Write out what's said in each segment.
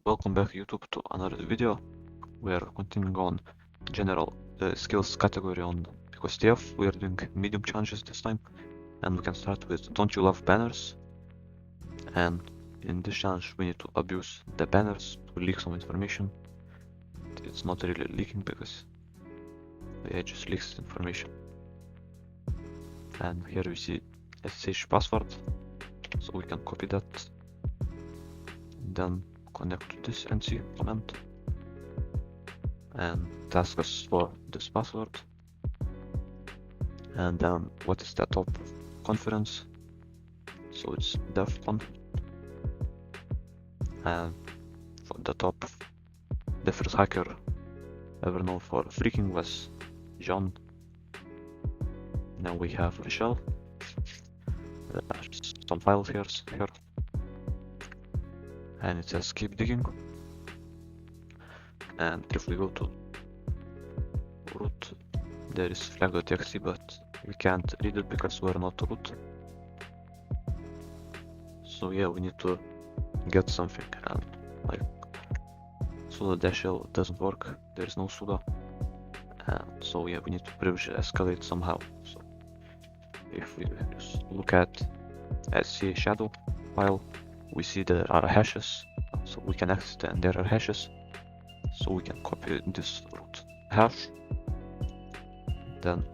Welcome back YouTube to another video. We are continuing on general skills category on picoCTF. We are doing medium challenges this time, and we can start with don't you love banners? And in this challenge we need to abuse the banners to leak some information. It's not really leaking because the AI just leaks information. And here we see SSH password, so we can copy that, then connect to this NC command and task us for this password. And then what is the top conference? So it's DevCon. And for the top, the first hacker ever known for freaking was John. Now we have Michelle. Some files here, and it says keep digging. And if we go to root, there is flag.txt, but we can't read it because we're not root. So yeah, we need to get something, and like sudo-shell doesn't work, there is no sudo, and so yeah, we need to privilege escalate somehow. So if we just look at sc shadow file, we see there are hashes, so we can access them, and there are hashes, so we can copy this root hash, then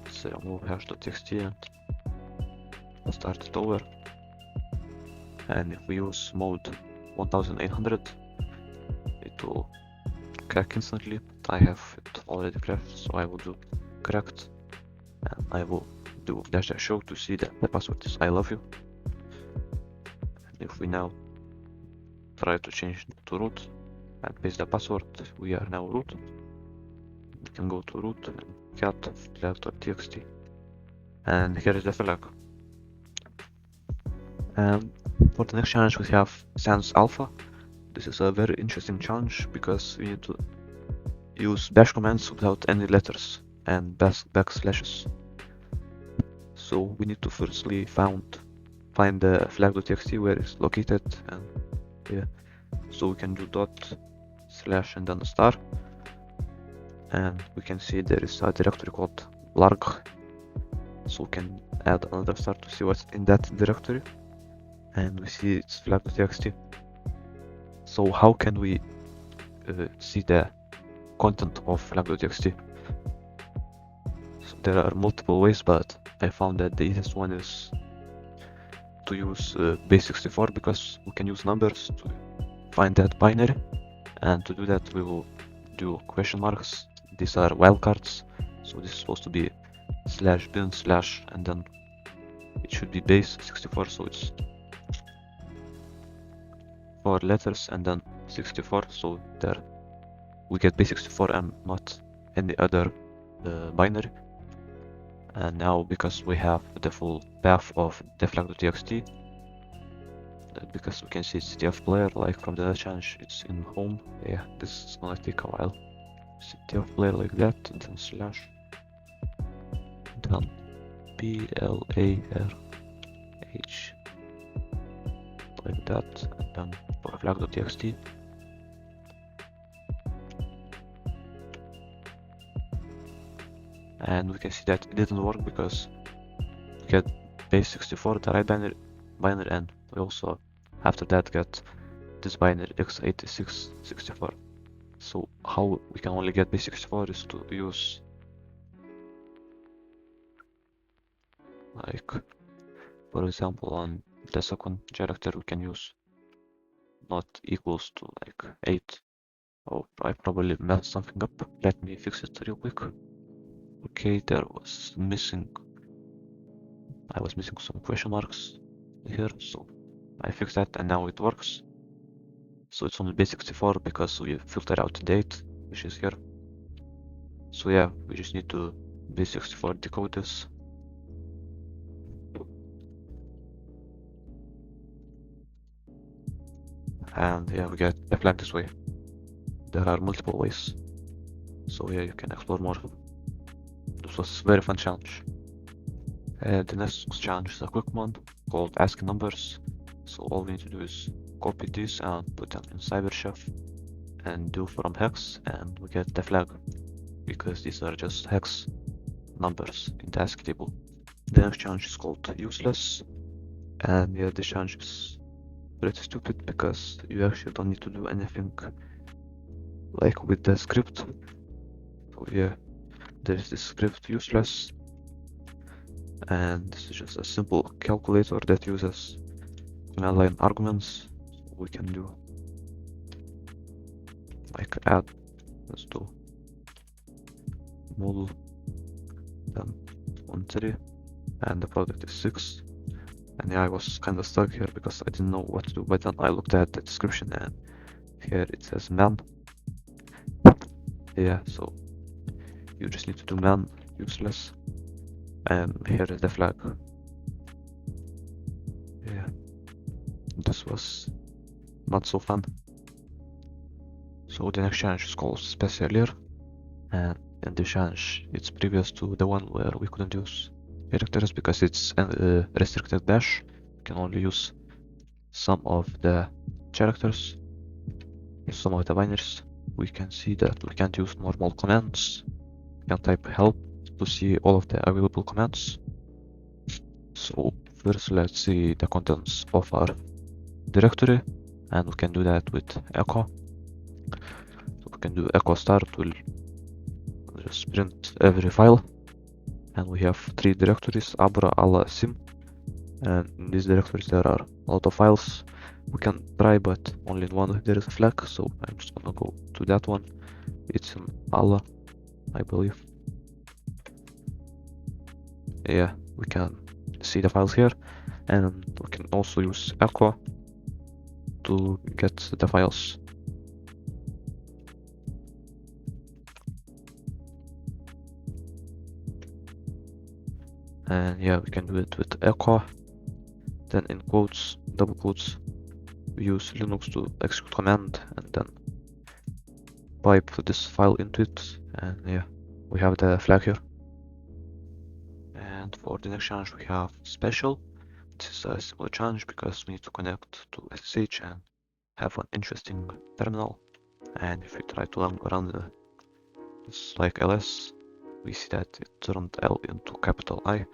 say remove hash.txt and start it over. And if we use mode 1800, it will crack instantly. I have it already cracked, so I will do cracked, and I will do --show to see that the password is I love you. And if we now try to change to root and paste the password, we are now root. We can go to root and cat flag.txt, and here is the flag. And for the next challenge we have sans alpha. This is a very interesting challenge because we need to use bash commands without any letters and backslashes. So we need to firstly find the flag.txt where it's located, and yeah, so we can do dot slash and then a star, and we can see there is a directory called larg, so we can add another star to see what's in that directory, and we see it's flag.txt. So how can we see the content of flag.txt? So there are multiple ways, but I found that the easiest one is to use base64, because we can use numbers to find that binary, and to do that we will do question marks. These are wildcards, so this is supposed to be /bin/ and then it should be base64, so it's 4 letters and then 64, so there we get base64 and not any other binary. And now because we have the full path of the flag.txt, because we can see CTF player, like from the challenge it's in home, yeah, this is gonna take a while. CTF player like that, and then slash, then PLARH like that, and then for flag.txt. And we can see that it didn't work because we get base64, the right binary, and we also after that get this binary x8664. So how we can only get base64 is to use, like, for example, on the second character we can use not equals to like 8. Oh, I probably messed something up. Let me fix it real quick. Okay, I was missing some question marks here, so I fixed that and now it works. So it's only base64 because we filtered out the date, which is here. So yeah, we just need to base64 decode this. And yeah, we get the flag this way. There are multiple ways, so yeah, you can explore more. This was a very fun challenge. The next challenge is a quick one called asking numbers. So all we need to do is copy this and put them in cyberchef and do from hex, and we get the flag because these are just hex numbers in the ASCII table. The next challenge is called useless, and yeah, this challenge is pretty stupid because you actually don't need to do anything like with the script. So yeah, there's this script useless, and this is just a simple calculator that uses command line arguments. So we can do like add, let's do model, then 1 3, and the product is 6. And yeah, I was kind of stuck here because I didn't know what to do, but then I looked at the description and here it says man. Yeah, so you just need to do man useless, and here is the flag. Yeah, this was not so fun. So the next challenge is called Specialier, and in the challenge it's previous to the one where we couldn't use characters because it's a restricted dash. We can only use some of the characters, some of the binaries. We can see that we can't use normal commands. We can type help to see all of the available commands. So first let's see the contents of our directory, and we can do that with echo. So we can do echo start, will just print every file, and we have 3 directories, abra, alla, sim, and in these directories there are a lot of files. We can try, but only in one there is a flag, so I'm just gonna go to that one. It's in alla, I believe. Yeah, we can see the files here, and we can also use echo to get the files. And yeah, we can do it with echo. Then in quotes, double quotes, we use Linux to execute command and then pipe this file into it, and yeah, we have the flag here. And for the next challenge we have special. This is a similar challenge because we need to connect to SSH and have an interesting terminal. And if we try to run this like ls, we see that it turned L into capital I.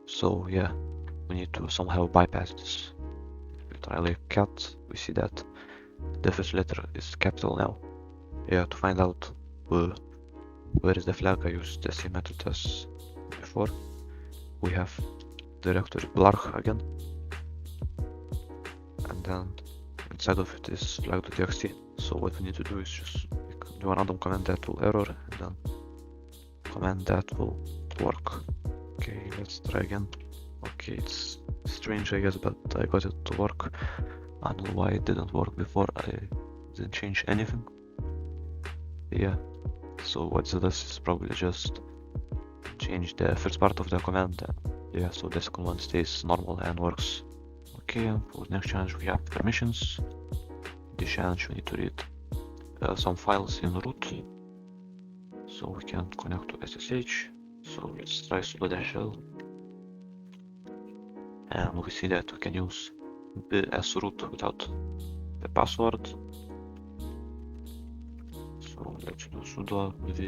So yeah, we need to somehow bypass this. If we try like cat, we see that the first letter is capital now. Yeah, to find out where is the flag, I used the same method as before. We have directory blarg again, and then inside of it is flag.txt. So what we need to do is just do a random command that will error, and then command that will work. Okay, let's try again. Okay, it's strange I guess, but I got it to work. I don't know why it didn't work before. I didn't change anything. Yeah, so what this is probably just change the first part of the command. Yeah, so the second one stays normal and works. Okay, and for the next challenge we have permissions. This challenge we need to read some files in root, so we can connect to SSH. So let's try sudo -l, and we see that we can use as root without the password. So let's do sudo with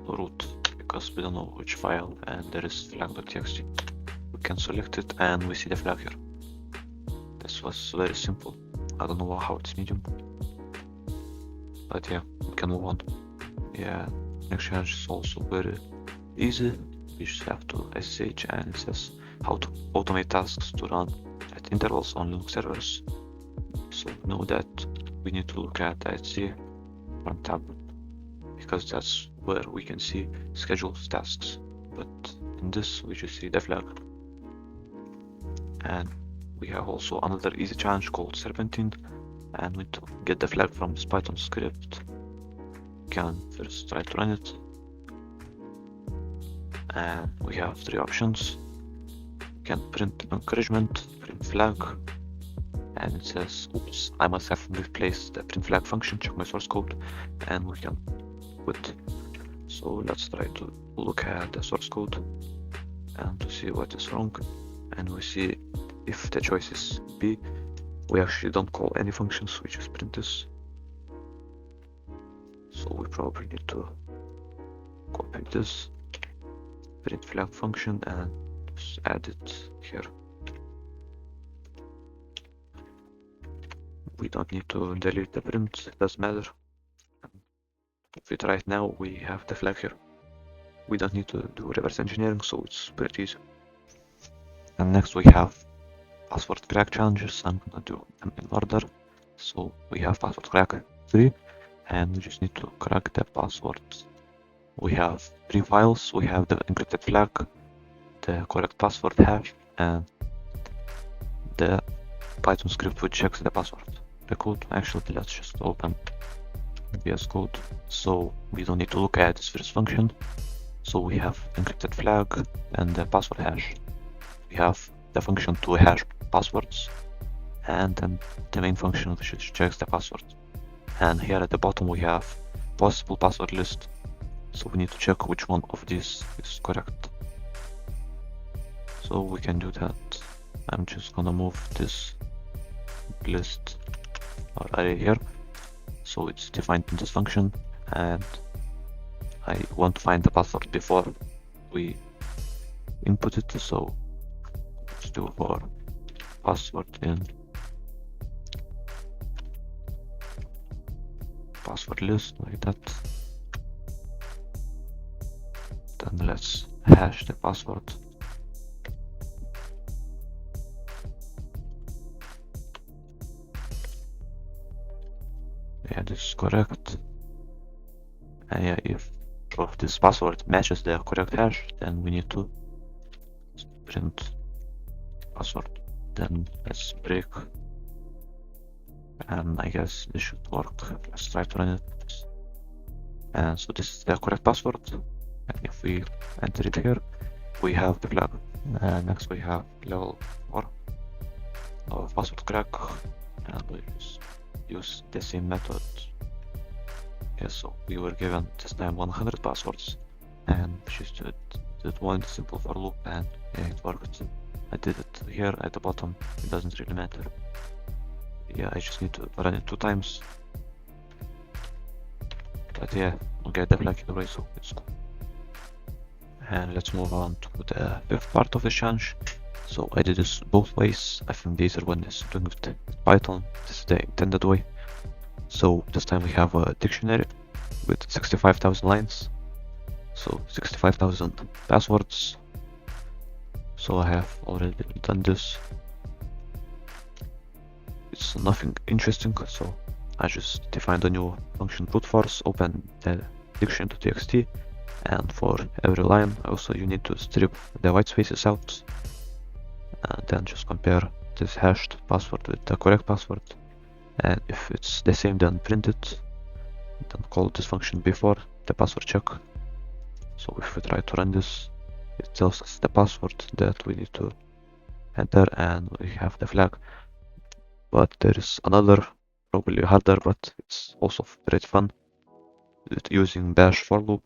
root because we don't know which file, and there is flag.txt. We can select it and we see the flag here. This was very simple. I don't know how it's medium, but yeah, we can move on. Yeah, next challenge is also very easy. We just have to SSH, and it says how to automate tasks to run at intervals on Linux servers. So know that we need to look at the etc front tab because that's where we can see scheduled tasks. But in this we just see the flag. And we have also another easy challenge called Serpentine, and we need to get the flag from this Python script. We can first try to run it, and we have 3 options. We can print encouragement, print flag, and it says, oops, I must have replaced the print flag function, check my source code, and we can quit. So let's try to look at the source code and to see what is wrong, and we see if the choice is B, we actually don't call any functions, we just print this. So we probably need to copy this print flag function and just add it here. We don't need to delete the print, it doesn't matter. If we try it now, we have the flag here. We don't need to do reverse engineering, so it's pretty easy. And next we have password crack challenges. I'm gonna do them in order. So we have password crack 3, and we just need to crack the password. We have 3 files. We have the encrypted flag, the correct password hash, and the Python script which checks the password. The code, actually, let's just open VS Code. So we don't need to look at this first function. So we have encrypted flag and the password hash. We have the function to hash passwords, and then the main function which checks the password. And here at the bottom we have possible password list. So we need to check which one of these is correct. So we can do that. I'm just gonna move this list or array here. So it's defined in this function, and I want to find the password before we input it. So let's do for password in password list like that. Then let's hash the password. Yeah, this is correct. And yeah, if this password matches the correct hash, then we need to print password. Then let's break, and I guess this should work. Let's try to run it. And so this is the correct password, and if we enter it here, we have the flag. Next we have level 4 of password crack, and we just use the same method. Yeah, so we were given this time 100 passwords, and we just did one simple for loop, and yeah, it worked. I did it here at the bottom, it doesn't really matter. Yeah, I just need to run it 2 times. But yeah, we get the flag either way, so it's cool. And let's move on to the 5th part of the challenge. So I did this both ways. I think the easier one is doing it with Python. This is the intended way. So this time we have a dictionary with 65,000 lines. So 65,000 passwords. So I have already done this. It's nothing interesting, so I just defined a new function brute force, open the dictionary.txt, and for every line also you need to strip the white spaces out, and then just compare this hashed password with the correct password, and if it's the same then print it, then call this function before the password check. So if we try to run this, it tells us the password that we need to enter, and we have the flag. But there is another, probably harder, but it's also pretty fun, using bash for loop.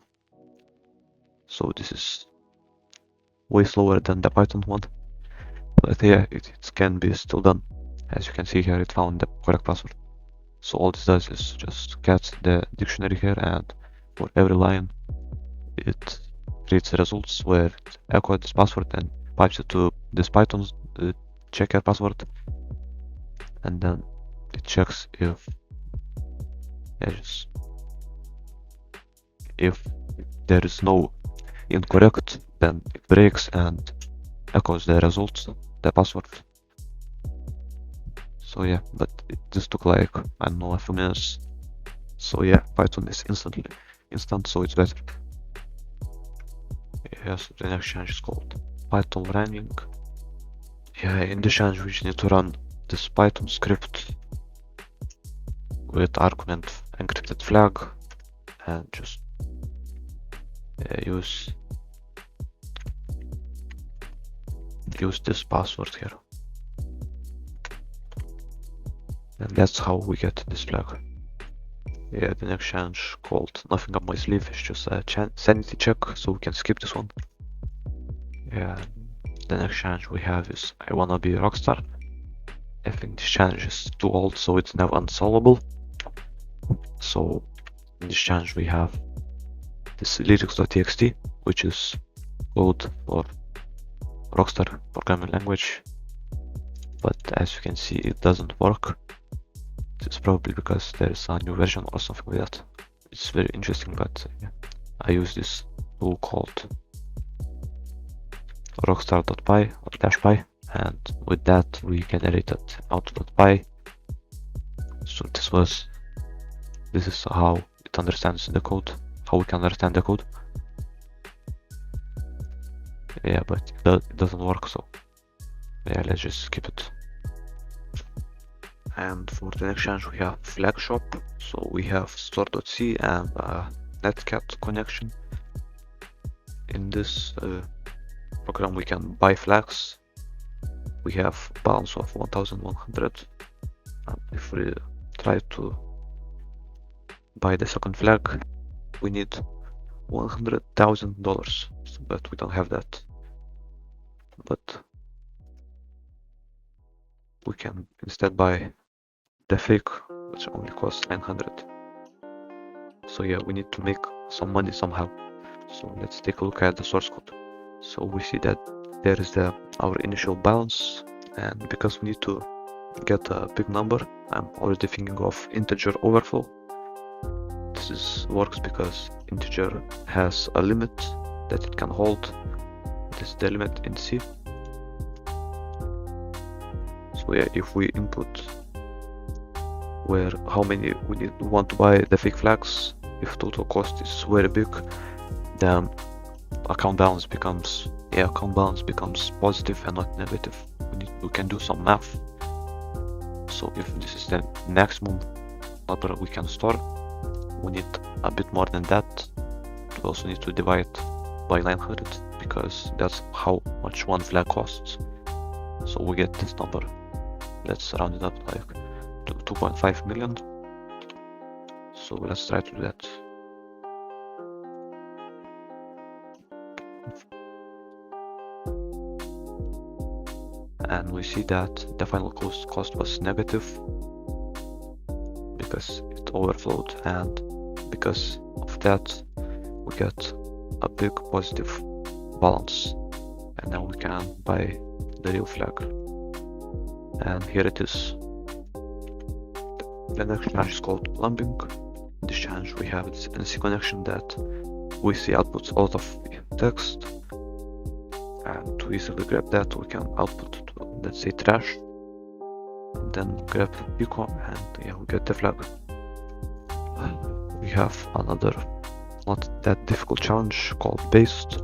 So this is way slower than the Python one, but yeah, it can be still done. As you can see here, it found the correct password. So all this does is just cat the dictionary here, and for every line it creates results where it echoes this password and pipes it to this Python checker password, and then it checks if there is no incorrect, then it breaks and echoes the results, the password. So yeah, but this took like, I don't know, a few minutes. So yeah, Python is instant, so it's better. Yeah, so the next challenge is called Python running. Yeah, in the challenge we just need to run this Python script with argument encrypted flag, and just use this password here, and that's how we get this flag. Yeah, the next challenge called Nothing Up My Sleeve is just a sanity check, so we can skip this one. Yeah, The next challenge we have is I wanna be a rockstar. I think this challenge is too old, so it's now unsolvable. So in this challenge we have this lyrics.txt, which is code for Rockstar programming language, but as you can see it doesn't work. It's probably because there is a new version or something like that. It's very interesting, but yeah. I use this tool called rockstar.py or -py, and with that we generated out.py. So this is how it understands the code, how we can understand the code. Yeah, but it doesn't work, so yeah, let's just skip it. And for the next challenge we have flag shop. So we have store.c and a netcat connection. In this program we can buy flags. We have balance of 1100, and if we try to buy the second flag we need $100,000, but we don't have that. But we can instead buy the fake, which only costs 900. So yeah, we need to make some money somehow. So let's take a look at the source code. So we see that there is our initial balance, and because we need to get a big number, I'm already thinking of integer overflow. This works because integer has a limit that it can hold. This is the limit in C. So yeah, if we input how many we want to buy the fake flags, if total cost is very big, then account balance becomes positive and not negative. We can do some math. So if this is the maximum number we can store, we need a bit more than that. We also need to divide by 900 because that's how much one flag costs. So we get this number. Let's round it up like to 2.5 million. So let's try to do that. And we see that the final cost was negative because it overflowed, and because of that we get a big positive balance, and now we can buy the real flag. And here it is. The next challenge is called plumbing. In this challenge we have this NC connection that we see outputs a lot of text, and to easily grab that we can output to, let's say, trash, and then grab pico, and yeah, we get the flag. We have another not that difficult challenge called based,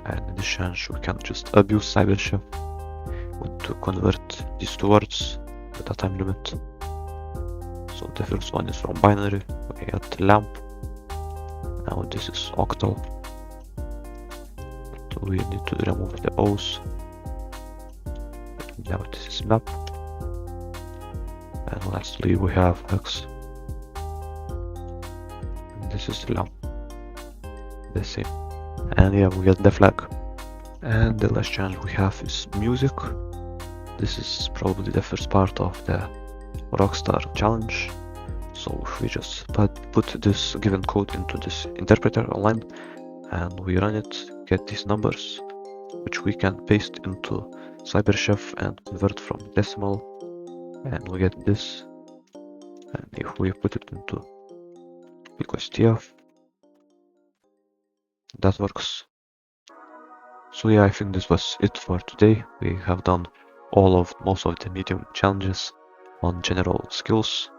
and in this challenge we can just abuse CyberChef to convert these two words with a time limit. So the first one is from binary, we get lamp. Now this is octal. So we need to remove the O's. Now this is map. And lastly we have hex. And this is the lamp. The same. And yeah, we get the flag. And the last challenge we have is music. This is probably the first part of the Rockstar challenge. So if we just put this given code into this interpreter online and we run it, get these numbers, which we can paste into CyberChef and convert from decimal, and we get this. And if we put it into picoCTF, that works. So yeah, I think this was it for today. We have done most of the medium challenges on general skills.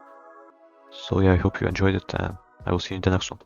So yeah, I hope you enjoyed it, and I will see you in the next one.